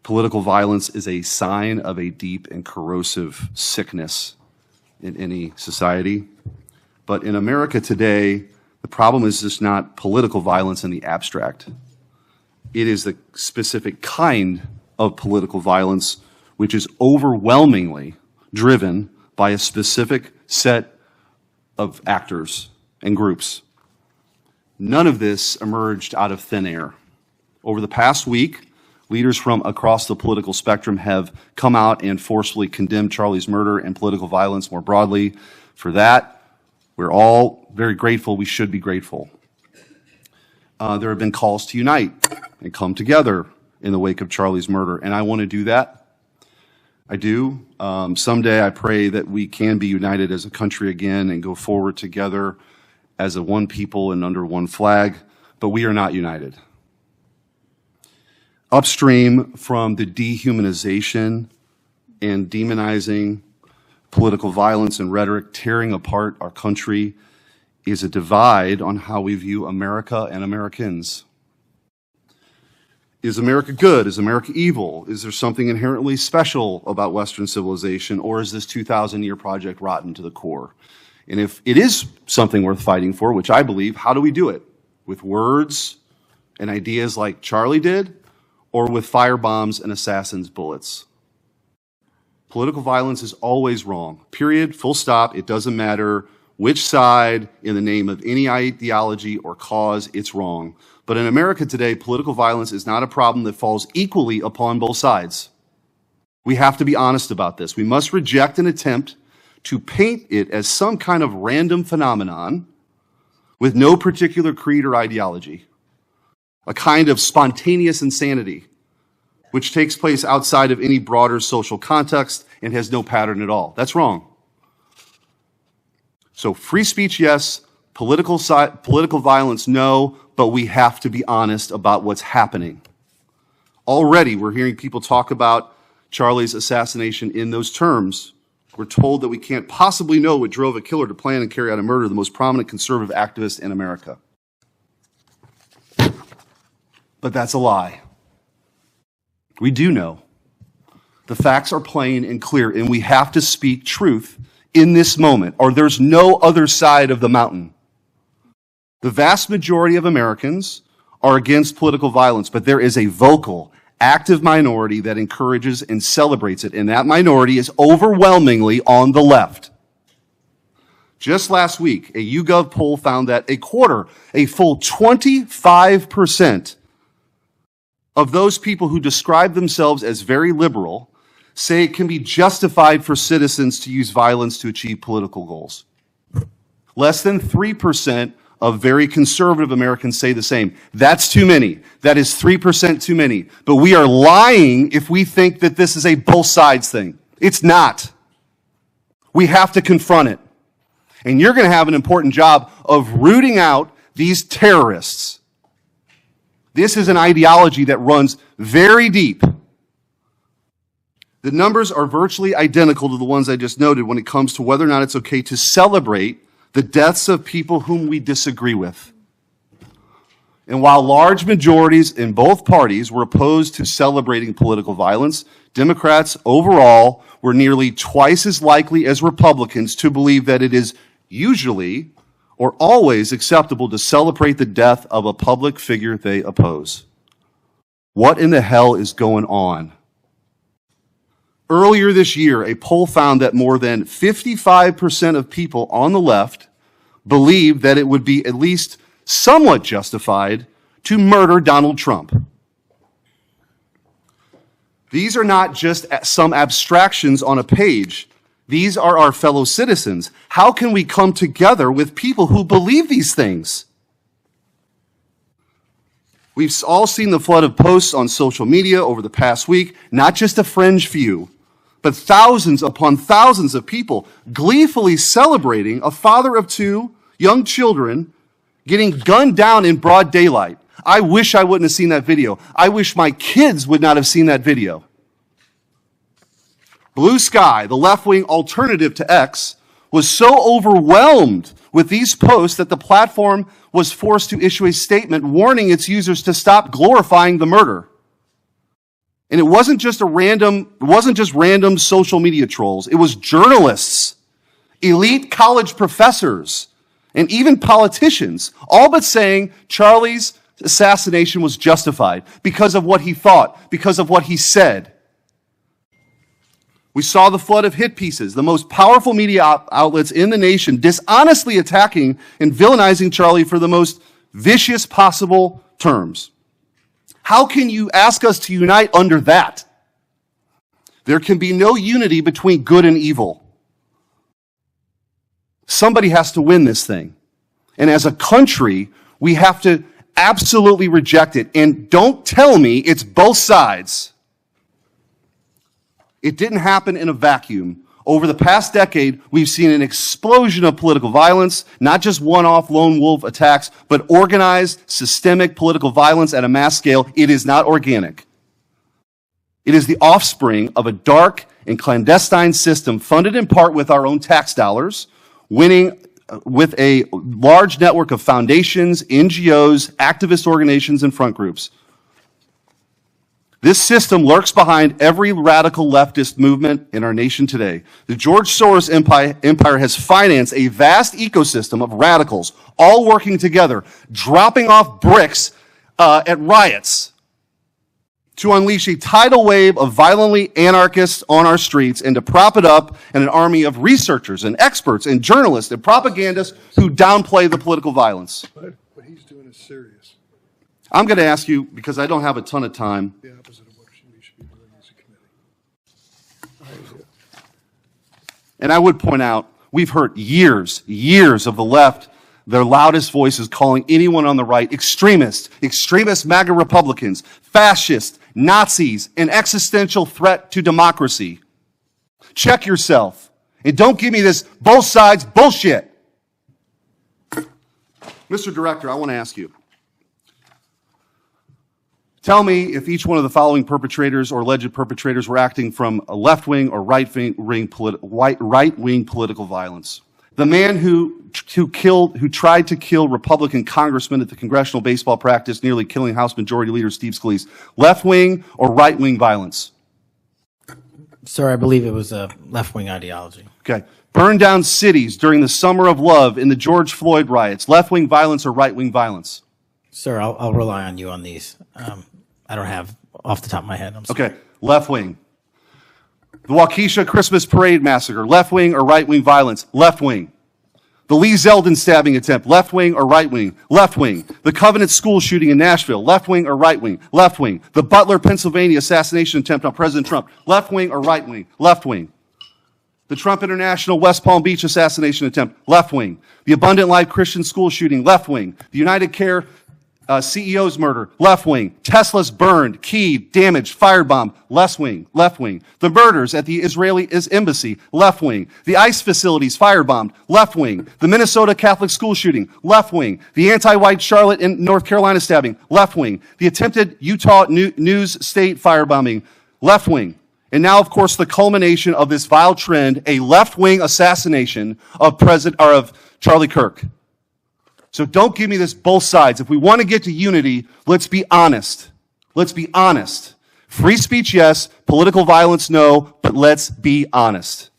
Political violence is a sign of a deep and corrosive sickness in any society. But in America today, the problem is just not political violence in the abstract. It is the specific kind of political violence which is overwhelmingly driven by a specific set of actors and groups. None of this emerged out of thin air. Over the past week, leaders from across the political spectrum have come out and forcefully condemned Charlie's murder and political violence more broadly. For that, we're all very grateful. We should be grateful. There have been calls to unite and come together in the wake of Charlie's murder, and I want to do that. I do. Someday I pray that we can be united as a country again and go forward together as a one people and under one flag, but we are not united. Upstream from the dehumanization and demonizing political violence and rhetoric tearing apart our country is a divide on how we view America and Americans. Is America good? Is America evil? Is there something inherently special about Western civilization, or is this 2,000-year project rotten to the core? And if it is something worth fighting for, which I believe, how do we do it? With words and ideas like Charlie did, or with firebombs and assassins' bullets? Political violence is always wrong. Period, full stop. It doesn't matter which side, in the name of any ideology or cause, it's wrong. But in America today, political violence is not a problem that falls equally upon both sides. We have to be honest about this. We must reject an attempt to paint it as some kind of random phenomenon with no particular creed or ideology, a kind of spontaneous insanity, which takes place outside of any broader social context and has no pattern at all. That's wrong. So free speech, yes. Political violence, no. But we have to be honest about what's happening. Already, we're hearing people talk about Charlie's assassination in those terms. We're told that we can't possibly know what drove a killer to plan and carry out a murder of the most prominent conservative activist in America. But that's a lie. We do know. The facts are plain and clear, and we have to speak truth in this moment, or there's no other side of the mountain. The vast majority of Americans are against political violence, but there is a vocal, active minority that encourages and celebrates it, and that minority is overwhelmingly on the left. Just last week, a YouGov poll found that a full 25% of those people who describe themselves as very liberal say it can be justified for citizens to use violence to achieve political goals. Less than 3% of very conservative Americans say the same. That's too many. That is 3% too many. But we are lying if we think that this is a both sides thing. It's not. We have to confront it. And you're going to have an important job of rooting out these terrorists. This is an ideology that runs very deep. The numbers are virtually identical to the ones I just noted when it comes to whether or not it's okay to celebrate the deaths of people whom we disagree with. And while large majorities in both parties were opposed to celebrating political violence, Democrats overall were nearly twice as likely as Republicans to believe that it is usually or always acceptable to celebrate the death of a public figure they oppose. What in the hell is going on? Earlier this year, a poll found that more than 55% of people on the left believed that it would be at least somewhat justified to murder Donald Trump. These are not just some abstractions on a page. These are our fellow citizens. How can we come together with people who believe these things? We've all seen the flood of posts on social media over the past week, not just a fringe few, but thousands upon thousands of people gleefully celebrating a father of two young children getting gunned down in broad daylight. I wish I wouldn't have seen that video. I wish my kids would not have seen that video. Blue Sky, the left-wing alternative to X, was so overwhelmed with these posts that the platform was forced to issue a statement warning its users to stop glorifying the murder. And it wasn't just random social media trolls. It was journalists, elite college professors, and even politicians, all but saying Charlie's assassination was justified because of what he thought, because of what he said. We saw the flood of hit pieces, the most powerful media outlets in the nation dishonestly attacking and villainizing Charlie for the most vicious possible terms. How can you ask us to unite under that? There can be no unity between good and evil. Somebody has to win this thing. And as a country, we have to absolutely reject it. And don't tell me it's both sides. It didn't happen in a vacuum. Over the past decade, we've seen an explosion of political violence, not just one-off lone wolf attacks, but organized, systemic political violence at a mass scale. It is not organic. It is the offspring of a dark and clandestine system funded in part with our own tax dollars, winning with a large network of foundations, NGOs, activist organizations, and front groups. This system lurks behind every radical leftist movement in our nation today. The George Soros empire has financed a vast ecosystem of radicals, all working together, dropping off bricks at riots to unleash a tidal wave of violently anarchists on our streets and to prop it up in an army of researchers and experts and journalists and propagandists who downplay the political violence. What he's doing is serious. I'm going to ask you, because I don't have a ton of time. The opposite of what we should be doing as a committee. And I would point out, we've heard years of the left, their loudest voices calling anyone on the right extremist MAGA Republicans, fascists, Nazis, an existential threat to democracy. Check yourself. And don't give me this both sides bullshit. Mr. Director, I want to ask you. Tell me if each one of the following perpetrators or alleged perpetrators were acting from a left-wing or right-wing political violence. The man who tried to kill Republican congressman at the congressional baseball practice, nearly killing House Majority Leader Steve Scalise. Left-wing or right-wing violence? Sir, I believe it was a left-wing ideology. Okay. Burned down cities during the Summer of Love in the George Floyd riots. Left-wing violence or right-wing violence? Sir, I'll rely on you on these. I don't have off the top of my head. I'm sorry. Okay. Left-wing. The Waukesha Christmas Parade massacre. Left-wing or right-wing violence? Left-wing. The Lee Zeldin stabbing attempt. Left-wing or right-wing? Left-wing. The Covenant school shooting in Nashville. Left-wing or right-wing? Left-wing. The Butler, Pennsylvania assassination attempt on President Trump. Left-wing or right-wing? Left-wing. The Trump International West Palm Beach assassination attempt. Left-wing. The Abundant Life Christian school shooting. Left-wing. The United Care CEO's murder, left wing. Tesla's burned, keyed, damaged, firebombed, left wing. The murders at the Israeli embassy, left wing. The ICE facilities firebombed, left wing. The Minnesota Catholic school shooting, left wing. The anti-white Charlotte and North Carolina stabbing, left wing. The attempted Utah News State firebombing, left wing. And now, of course, the culmination of this vile trend, a left-wing assassination of Charlie Kirk. So don't give me this both sides. If we want to get to unity, let's be honest. Let's be honest. Free speech, yes. Political violence, no. But let's be honest.